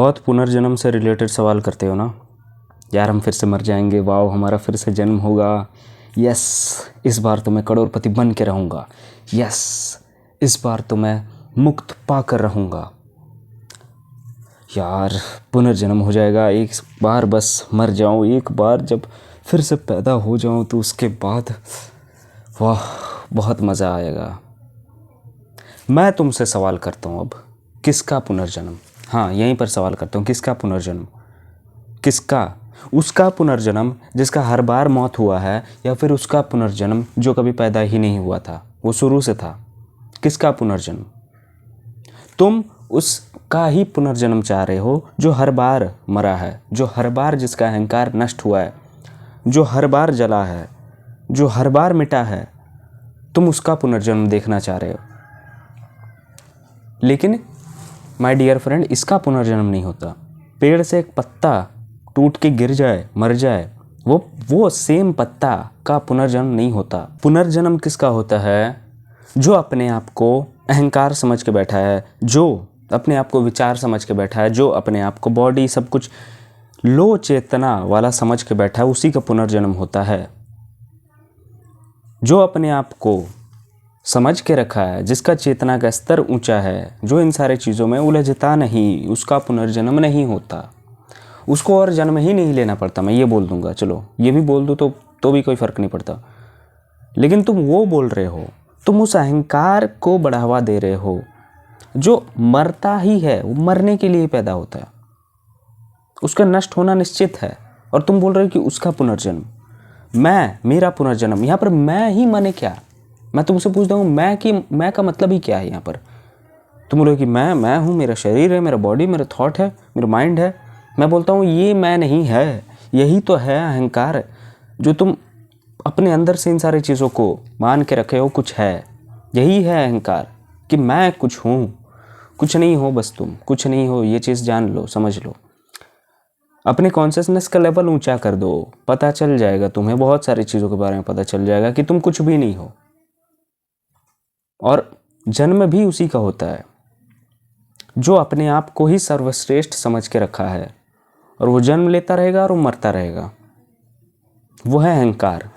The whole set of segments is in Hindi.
बहुत पुनर्जन्म से रिलेटेड सवाल करते हो ना यार। हम फिर से मर जाएंगे, वाओ हमारा फिर से जन्म होगा, यस इस बार तो मैं करोड़पति बन के रहूँगा, यस इस बार तो मैं मुक्त पाकर रहूँगा। यार पुनर्जन्म हो जाएगा एक बार, बस मर जाऊँ एक बार, जब फिर से पैदा हो जाऊँ तो उसके बाद वाह बहुत मज़ा आएगा। मैं तुमसे सवाल करता हूँ अब, किसका पुनर्जन्म? हाँ यहीं पर सवाल करता हूँ, किसका पुनर्जन्म? किसका? उसका पुनर्जन्म जिसका हर बार मौत हुआ है, या फिर उसका पुनर्जन्म जो कभी पैदा ही नहीं हुआ था, वो शुरू से था? किसका पुनर्जन्म? तुम उसका ही पुनर्जन्म चाह रहे हो जो हर बार मरा है, जो हर बार जिसका अहंकार नष्ट हुआ है, जो हर बार जला है, जो हर बार मिटा है। तुम उसका पुनर्जन्म देखना चाह रहे हो। लेकिन माय डियर फ्रेंड, इसका पुनर्जन्म नहीं होता। पेड़ से एक पत्ता टूट के गिर जाए, मर जाए, वो सेम पत्ता का पुनर्जन्म नहीं होता। पुनर्जन्म किसका होता है? जो अपने आप को अहंकार समझ के बैठा है, जो अपने आप को विचार समझ के बैठा है, जो अपने आप को बॉडी सब कुछ लो चेतना वाला समझ के बैठा है, उसी का पुनर्जन्म होता है। जो अपने आप को समझ के रखा है, जिसका चेतना का स्तर ऊंचा है, जो इन सारे चीज़ों में उलझता नहीं, उसका पुनर्जन्म नहीं होता। उसको और जन्म ही नहीं लेना पड़ता। मैं ये बोल दूंगा, चलो ये भी बोल दूँ तो भी कोई फ़र्क नहीं पड़ता। लेकिन तुम वो बोल रहे हो, तुम उस अहंकार को बढ़ावा दे रहे हो जो मरता ही है, वो मरने के लिए पैदा होता है, उसका नष्ट होना निश्चित है। और तुम बोल रहे हो कि उसका पुनर्जन्म, मेरा पुनर्जन्म। यहाँ पर मैं ही माने क्या? मैं तुमसे पूछता हूँ मैं का मतलब ही क्या है यहाँ पर? तुम बोलोगे कि मैं हूँ, मेरा शरीर है, मेरा बॉडी, मेरा थॉट है, मेरा माइंड है। मैं बोलता हूँ ये मैं नहीं है, यही तो है अहंकार, जो तुम अपने अंदर से इन सारी चीज़ों को मान के रखे हो कुछ है। यही है अहंकार कि मैं कुछ हूँ, कुछ नहीं हो। बस तुम कुछ नहीं हो, ये चीज़ जान लो, समझ लो। अपने कॉन्शियसनेस का लेवल ऊंचा कर दो, पता चल जाएगा तुम्हें, बहुत सारी चीज़ों के बारे में पता चल जाएगा कि तुम कुछ भी नहीं हो। और जन्म भी उसी का होता है जो अपने आप को ही सर्वश्रेष्ठ समझ के रखा है, और वो जन्म लेता रहेगा और वो मरता रहेगा। वो है अहंकार,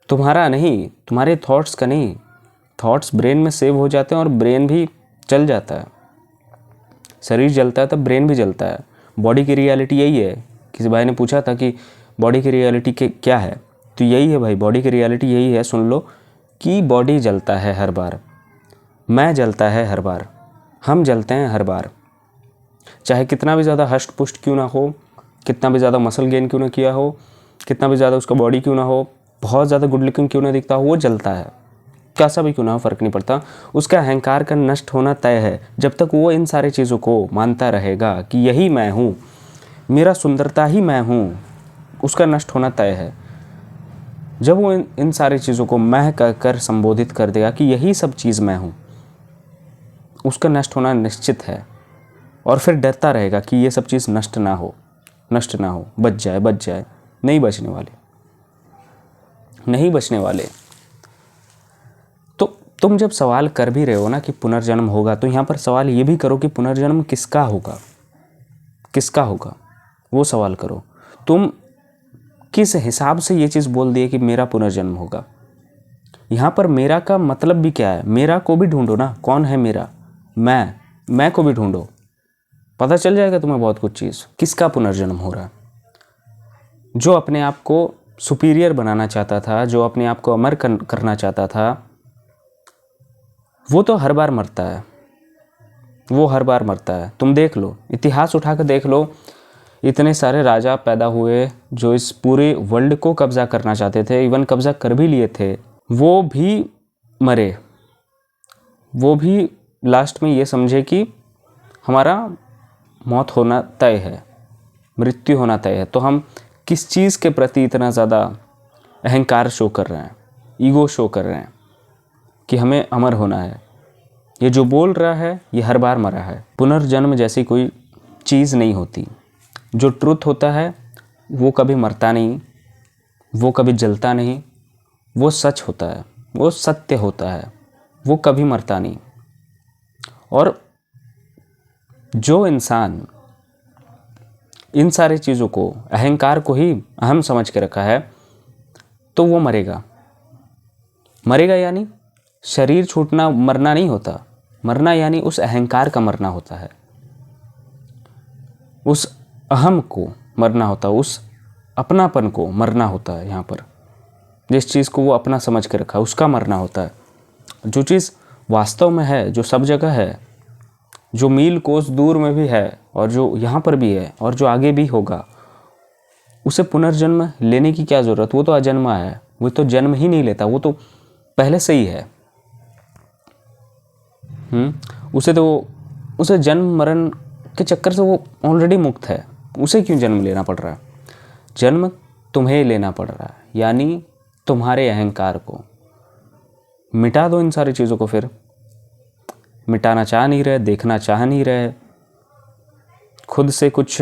तुम्हारा नहीं, तुम्हारे थॉट्स का नहीं। थॉट्स ब्रेन में सेव हो जाते हैं और ब्रेन भी जल जाता है। शरीर जलता है तब ब्रेन भी जलता है। बॉडी की रियलिटी यही है। किसी भाई ने पूछा था कि बॉडी की रियलिटी क्या है, तो यही है भाई, बॉडी की रियलिटी यही है। सुन लो कि बॉडी जलता है हर बार, मैं जलता है हर बार, हम जलते हैं हर बार। चाहे कितना भी ज़्यादा हष्ट पुष्ट क्यों ना हो, कितना भी ज़्यादा मसल गेन क्यों ना किया हो, कितना भी ज़्यादा उसका बॉडी क्यों ना हो, बहुत ज़्यादा गुड लुकिंग क्यों ना दिखता हो, वो जलता है। कैसा भी क्यों ना हो, फ़र्क नहीं पड़ता। उसका अहंकार का नष्ट होना तय है। जब तक वो इन सारी चीज़ों को मानता रहेगा कि यही मैं हूँ, मेरा सुंदरता ही मैं हूँ, उसका नष्ट होना तय है। जब वो इन सारी चीज़ों को मैं कहकर संबोधित कर देगा कि यही सब चीज़ मैं हूँ, उसका नष्ट होना निश्चित है। और फिर डरता रहेगा कि ये सब चीज़ नष्ट ना हो, बच जाए। नहीं बचने वाले, नहीं बचने वाले। तो तुम जब सवाल कर भी रहे हो ना कि पुनर्जन्म होगा, तो यहाँ पर सवाल ये भी करो कि पुनर्जन्म किसका होगा, किसका होगा, वो सवाल करो। तुम किस हिसाब से ये चीज़ बोल दिए कि मेरा पुनर्जन्म होगा? यहाँ पर मेरा का मतलब भी क्या है? मेरा को भी ढूंढो ना, कौन है मेरा? मैं को भी ढूंढो, पता चल जाएगा तुम्हें बहुत कुछ चीज़। किसका पुनर्जन्म हो रहा है? जो अपने आप को सुपीरियर बनाना चाहता था, जो अपने आप को अमर करना चाहता था, वो तो हर बार मरता है, वो हर बार मरता है। तुम देख लो, इतिहास उठा कर देख लो, इतने सारे राजा पैदा हुए जो इस पूरे वर्ल्ड को कब्जा करना चाहते थे, इवन कब्जा कर भी लिए थे, वो भी मरे। वो भी लास्ट में ये समझे कि हमारा मौत होना तय है, मृत्यु होना तय है। तो हम किस चीज़ के प्रति इतना ज़्यादा अहंकार शो कर रहे हैं, ईगो शो कर रहे हैं कि हमें अमर होना है? ये जो बोल रहा है ये हर बार मरा है। पुनर्जन्म जैसी कोई चीज़ नहीं होती। जो ट्रुथ होता है वो कभी मरता नहीं, वो कभी जलता नहीं, वो सच होता है, वो सत्य होता है, वो कभी मरता नहीं। और जो इंसान इन सारी चीज़ों को, अहंकार को ही अहम समझ के रखा है, तो वो मरेगा। मरेगा यानी शरीर छूटना मरना नहीं होता। मरना यानी उस अहंकार का मरना होता है, उस अहम को मरना होता है, उस अपनापन को मरना होता है। यहाँ पर जिस चीज़ को वो अपना समझ के रखा है उसका मरना होता है। जो चीज़ वास्तव में है, जो सब जगह है, जो मील कोस दूर में भी है और जो यहाँ पर भी है और जो आगे भी होगा, उसे पुनर्जन्म लेने की क्या ज़रूरत। वो तो अजन्मा है, वो तो जन्म ही नहीं लेता, वो तो पहले से ही है। उसे जन्म मरण के चक्कर से वो ऑलरेडी मुक्त है। उसे क्यों जन्म लेना पड़ रहा है? जन्म तुम्हें लेना पड़ रहा है, यानी तुम्हारे अहंकार को मिटा दो। इन सारी चीज़ों को फिर मिटाना चाह नहीं रहे, देखना चाह नहीं रहे, खुद से कुछ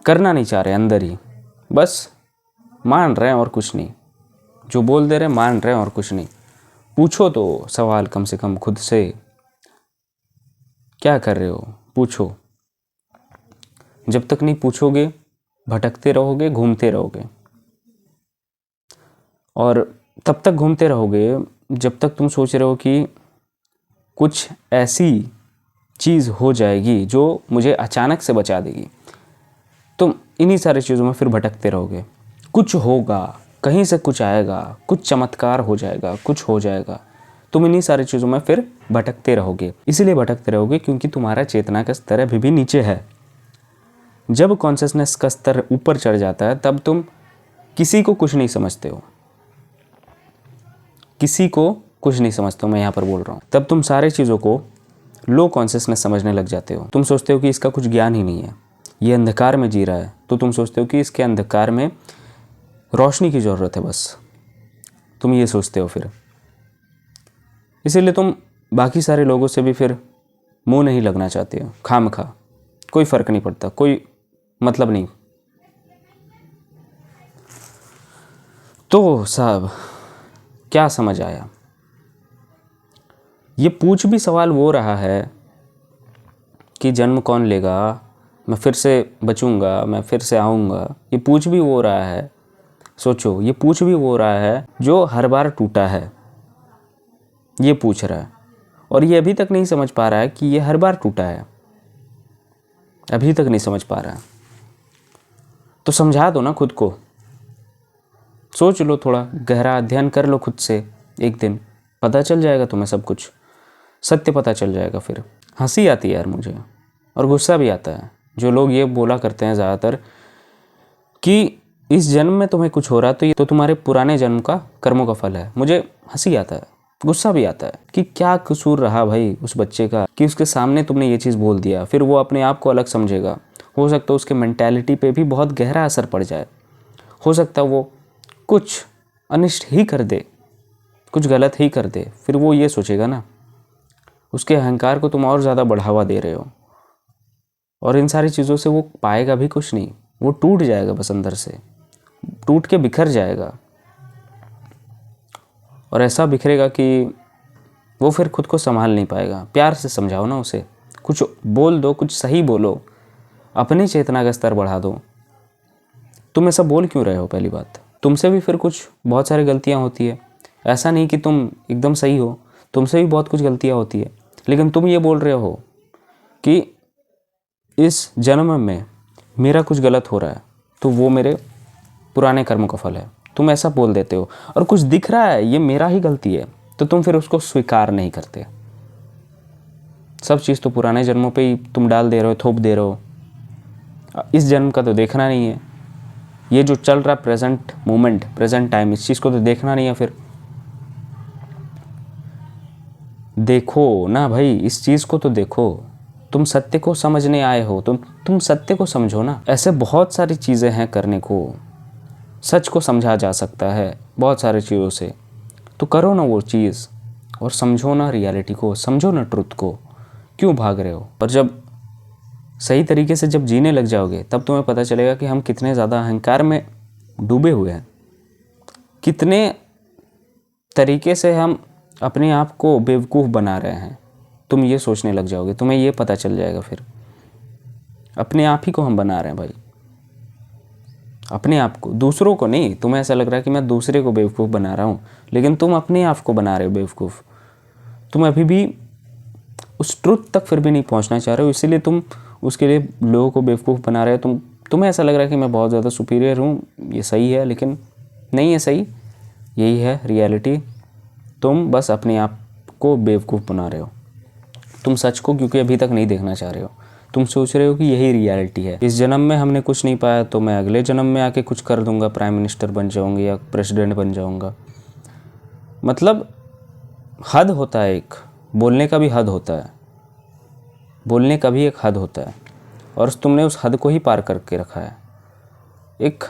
करना नहीं चाह रहे, अंदर ही बस मान रहे हैं और कुछ नहीं। जो बोल दे रहे हैं मान रहे हैं और कुछ नहीं। पूछो तो सवाल कम से कम खुद से, क्या कर रहे हो, पूछो। जब तक नहीं पूछोगे भटकते रहोगे, घूमते रहोगे। और तब तक घूमते रहोगे जब तक तुम सोच रहे हो कि कुछ ऐसी चीज़ हो जाएगी जो मुझे अचानक से बचा देगी। तुम इन्हीं सारी चीज़ों में फिर भटकते रहोगे। कुछ होगा, कहीं से कुछ आएगा, कुछ चमत्कार हो जाएगा, कुछ हो जाएगा। तुम इन्हीं सारी चीज़ों में फिर भटकते रहोगे। इसीलिए भटकते रहोगे क्योंकि तुम्हारा चेतना का स्तर अभी भी नीचे है। जब कॉन्शियसनेस का स्तर ऊपर चढ़ जाता है तब तुम किसी को कुछ नहीं समझते हो, किसी को कुछ नहीं समझते हो। मैं यहाँ पर बोल रहा हूँ, तब तुम सारी चीज़ों को लो कॉन्शियसनेस समझने लग जाते हो। तुम सोचते हो कि इसका कुछ ज्ञान ही नहीं है, ये अंधकार में जी रहा है, तो तुम सोचते हो कि इसके अंधकार में रोशनी की ज़रूरत है, बस तुम ये सोचते हो फिर। इसीलिए तुम बाकी सारे लोगों से भी फिर मुंह नहीं लगना चाहते हो, खामखा। कोई फ़र्क नहीं पड़ता, कोई मतलब नहीं। तो साहब क्या समझ आया? ये पूछ भी सवाल वो रहा है कि जन्म कौन लेगा, मैं फिर से बचूंगा, मैं फिर से आऊँगा। ये पूछ भी वो रहा है, सोचो, ये पूछ भी वो रहा है जो हर बार टूटा है। ये पूछ रहा है और ये अभी तक नहीं समझ पा रहा है कि ये हर बार टूटा है, अभी तक नहीं समझ पा रहा है। तो समझा दो ना खुद को, सोच लो, थोड़ा गहरा अध्ययन कर लो खुद से। एक दिन पता चल जाएगा तुम्हें सब कुछ, सत्य पता चल जाएगा। फिर हंसी आती है यार मुझे, और गुस्सा भी आता है। जो लोग ये बोला करते हैं ज़्यादातर कि इस जन्म में तुम्हें कुछ हो रहा है तो ये तो तुम्हारे पुराने जन्म का कर्मों का फल है। मुझे हंसी आता है, गुस्सा भी आता है कि क्या कसूर रहा भाई उस बच्चे का कि उसके सामने तुमने ये चीज़ बोल दिया। फिर वो अपने आप को अलग समझेगा, हो सकता है उसके मेंटालिटी पे भी बहुत गहरा असर पड़ जाए। हो सकता है वो कुछ अनिष्ट ही कर दे, कुछ गलत ही कर दे। फिर वो ये सोचेगा ना, उसके अहंकार को तुम और ज़्यादा बढ़ावा दे रहे हो, और इन सारी चीज़ों से वो पाएगा भी कुछ नहीं। वो टूट जाएगा, बस अंदर से टूट के बिखर जाएगा। और ऐसा बिखरेगा कि वो फिर खुद को संभाल नहीं पाएगा। प्यार से समझाओ ना उसे, कुछ बोल दो, कुछ सही बोलो, अपनी चेतना का स्तर बढ़ा दो। तुम ऐसा बोल क्यों रहे हो? पहली बात, तुमसे भी फिर कुछ बहुत सारी गलतियाँ होती है। ऐसा नहीं कि तुम एकदम सही हो, तुमसे भी बहुत कुछ गलतियाँ होती है। लेकिन तुम ये बोल रहे हो कि इस जन्म में मेरा कुछ गलत हो रहा है तो वो मेरे पुराने कर्मों का फल है। तुम ऐसा बोल देते हो, और कुछ दिख रहा है ये मेरा ही गलती है, तो तुम फिर उसको स्वीकार नहीं करते। सब चीज़ तो पुराने जन्मों पे ही तुम डाल दे रहे हो, थोप दे रहे हो। इस जन्म का तो देखना नहीं है। ये जो चल रहा प्रेजेंट मोमेंट, प्रेजेंट टाइम, इस चीज़ को तो देखना नहीं है। फिर देखो ना भाई, इस चीज़ को तो देखो। तुम सत्य को समझने आए हो, तुम सत्य को समझो ना। ऐसे बहुत सारी चीज़ें हैं करने को, सच को समझा जा सकता है बहुत सारी चीज़ों से। तो करो ना वो चीज़, और समझो ना रियलिटी को, समझो ना ट्रुथ को। क्यों भाग रहे हो? और जब सही तरीके से जब जीने लग जाओगे तब तुम्हें पता चलेगा कि हम कितने ज़्यादा अहंकार में डूबे हुए हैं, कितने तरीके से हम अपने आप को बेवकूफ़ बना रहे हैं। तुम ये सोचने लग जाओगे, तुम्हें ये पता चल जाएगा। फिर अपने आप ही को हम बना रहे हैं भाई, अपने आप को, दूसरों को नहीं। तुम्हें ऐसा लग रहा है कि मैं दूसरे को बेवकूफ़ बना रहा हूँ, लेकिन तुम अपने आप को बना रहे हो बेवकूफ़। तुम अभी भी उस ट्रुथ तक फिर भी नहीं पहुँचना चाह रहे हो, इसीलिए तुम उसके लिए लोगों को बेवकूफ़ बना रहे हो। तुम्हें ऐसा लग रहा है कि मैं बहुत ज़्यादा सुपीरियर हूँ, ये सही है, लेकिन नहीं है सही। यही है रियलिटी। तुम बस अपने आप को बेवकूफ़ बना रहे हो। तुम सच को क्योंकि अभी तक नहीं देखना चाह रहे हो। तुम सोच रहे हो कि यही रियलिटी है, इस जन्म में हमने कुछ नहीं पाया तो मैं अगले जन्म में आके कुछ कर दूंगा, प्राइम मिनिस्टर बन जाऊंगा या प्रेसिडेंट बन जाऊंगा। मतलब हद होता है, एक बोलने का भी हद होता है, बोलने का भी एक हद होता है, और तुमने उस हद को ही पार करके रखा है। एक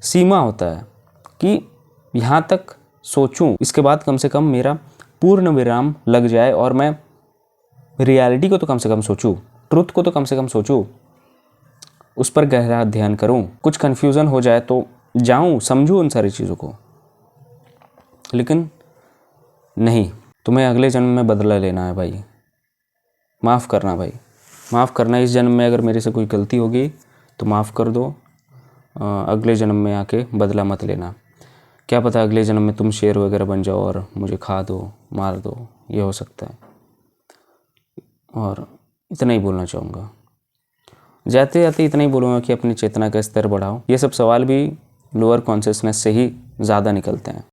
सीमा होता है कि यहाँ तक सोचूं, इसके बाद कम से कम मेरा पूर्ण विराम लग जाए और मैं रियलिटी को तो कम से कम सोचूं, ट्रुथ को तो कम से कम सोचूं, उस पर गहरा अध्ययन करूं। कुछ कन्फ्यूज़न हो जाए तो जाऊं, समझूं उन सारी चीज़ों को। लेकिन नहीं, तुम्हें अगले जन्म में बदला लेना है भाई। माफ़ करना भाई, माफ़ करना। इस जन्म में अगर मेरे से कोई गलती होगी तो माफ़ कर दो, अगले जन्म में आके बदला मत लेना। क्या पता अगले जन्म में तुम शेर वगैरह बन जाओ और मुझे खा दो, मार दो, ये हो सकता है। और इतना ही बोलना चाहूँगा, जाते जाते इतना ही बोलूँगा कि अपनी चेतना का स्तर बढ़ाओ। ये सब सवाल भी लोअर कॉन्शियसनेस से ही ज़्यादा निकलते हैं।